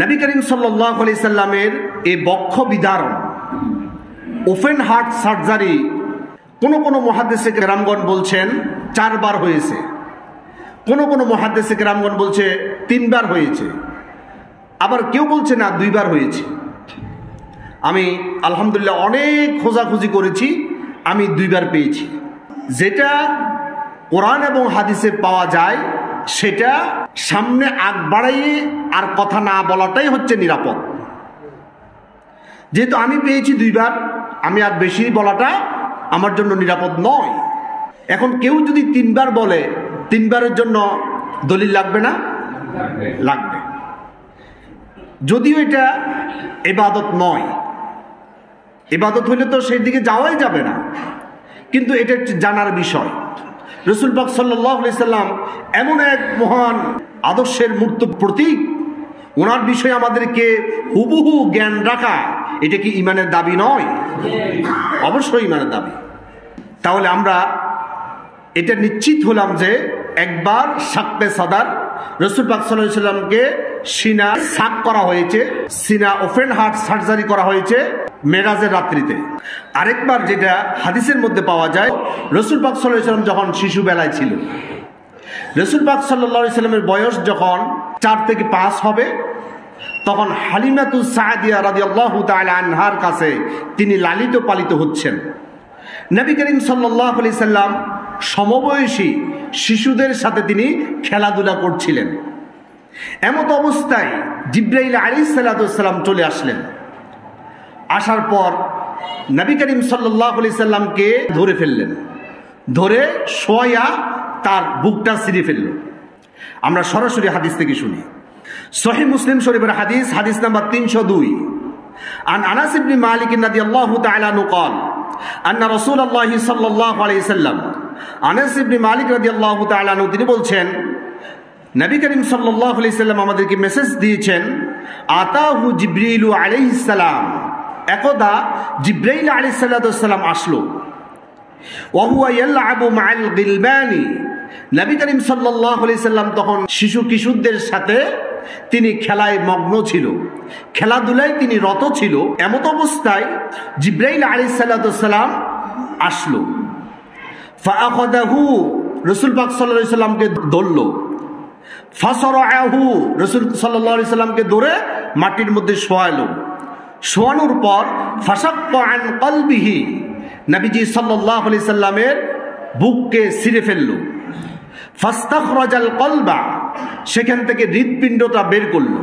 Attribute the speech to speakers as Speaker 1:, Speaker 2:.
Speaker 1: নবী করিম সাল্লাল্লাহু আলাইহি সাল্লামের এই বক্ষ বিদারণ ওপেন হার্ট সার্জারি কোন কোন মুহাদ্দিসে কেরামগণ বলছেন 4 বার হয়েছে, কোন কোন মুহাদ্দিসে কেরামগণ বলছে 3 বার হয়েছে, আবার কেউ বলছে না 2 বার হয়েছে। আমি আলহামদুলিল্লাহ অনেক খোঁজাখুঁজি করেছি, আমি 2 বার পেয়েছি। যেটা কোরআন এবং হাদিসে পাওয়া যায় সেটা সামনে আগ বাড়াইয়ে আর কথা না বলাটাই হচ্ছে নিরাপদ। যেহেতু আমি পেয়েছি 2 বার, আমি আর বেশি বলাটা আমার জন্য নিরাপদ নয়। এখন কেউ যদি 3 বার বলে, 3 বারের জন্য দলিল লাগবে না? লাগবে। যদিও এটা ইবাদত নয়, ইবাদত হইলে তো সেই দিকে যাওয়াই যাবে না, কিন্তু এটা একটি জানার বিষয়। রাসূল পাক সাল্লাল্লাহু আলাইহি সাল্লাম এমন এক মহান আদর্শের মূর্ত প্রতীক, ওনার বিষয়ে আমাদেরকে হুবহু জ্ঞান রাখা এটা কি ঈমানের দাবি নয়? অবশ্যই ঈমানের দাবি। তাহলে আমরা এটা নিশ্চিত হলাম যে একবার শাক্কে সাদার রাসূল পাক সাল্লাল্লাহু আলাইহি সাল্লামকে সিনা সাক করা হয়েছে, সিনা ওপেন হার্ট সার্জারি করা হয়েছে মেরাজের রাত্রিতে। আরেকবার যেটা হাদিসের মধ্যে পাওয়া যায়, রাসূল পাক সাল্লাল্লাহু আলাইহি সাল্লাম যখন শিশু বেলায় ছিল, রাসূল পাক সাল্লাল্লাহু আলাইহি সাল্লামের বয়স যখন 4 থেকে 5 হবে, তখন হালিমাতুস সাদিয়া রাদিয়াল্লাহু তাআলা আনহার কাছে তিনি লালিত পালিত হচ্ছেন। নবী করিম সাল্লাল্লাহু আলাইহি সাল্লাম সমবয়সী শিশুদের সাথে তিনি খেলাধুলা করছিলেন। এমত অবস্থায় জিবরাইল আলাইহিস সালাম চলে আসলেন। আসার পর নবী করিম সাল্লাল্লাহু আলাইহি সাল্লামকে ধরে ফেললেন, ধরে শোয়া তার বুকটা ছিঁড়ে ফেলল। আমরা সরাসরি হাদিস থেকে শুনি। সহিহ মুসলিম শরীফের হাদিস, হাদিস নাম্বার 302। আন আনাস ইবনে মালিক রাদিয়াল্লাহু তাআলা আনহু قال আন্না রাসূলুল্লাহ সাল্লাল্লাহু আলাইহি সাল্লাম, আনাস ইবনে মালিক রাদিয়াল্লাহু তাআলা আনহু তিনি বলছেন, নবী করিম সাল্লাল্লাহু আলাইহি সাল্লাম আমাদেরকে মেসেজ দিয়েছেন, আতাহু জিবরিল আলাইহিস সালাম, একদা জিবরাইল আলাইহিস সালাম আসলো। ওয়া হুয়া ইয়ালআবু মাআল গিলবানি, নবী করিম সাল্লাল্লাহু আলাইহি সাল্লাম তখন শিশু কিশোরদের সাথে তিনি খেলায় মগ্ন ছিল, খেলাধুলায় তিনি রত ছিল। এমত অবস্থায় জিবরাইল আলাইহিস সালাম আসলো। ফাআখাযাহু, রাসূল পাক সাল্লাল্লাহু আলাইহি সাল্লামকে ধরল। ফাসরাআহু, রাসূল সাল্লাল্লাহু আলাইহি সাল্লামকে ধরে মাটির মধ্যে শোয়ালো। শোয়ানোর পর ফাশাক্কা আন কলবিহি, নবীজি সাল্লাল্লাহু আলাইহি সাল্লামের বুককে ছিঁড়ে ফেলল। ফাস্তাখরাজাল কলবা, সেখান থেকে হৃৎপিণ্ডটা বের করলো।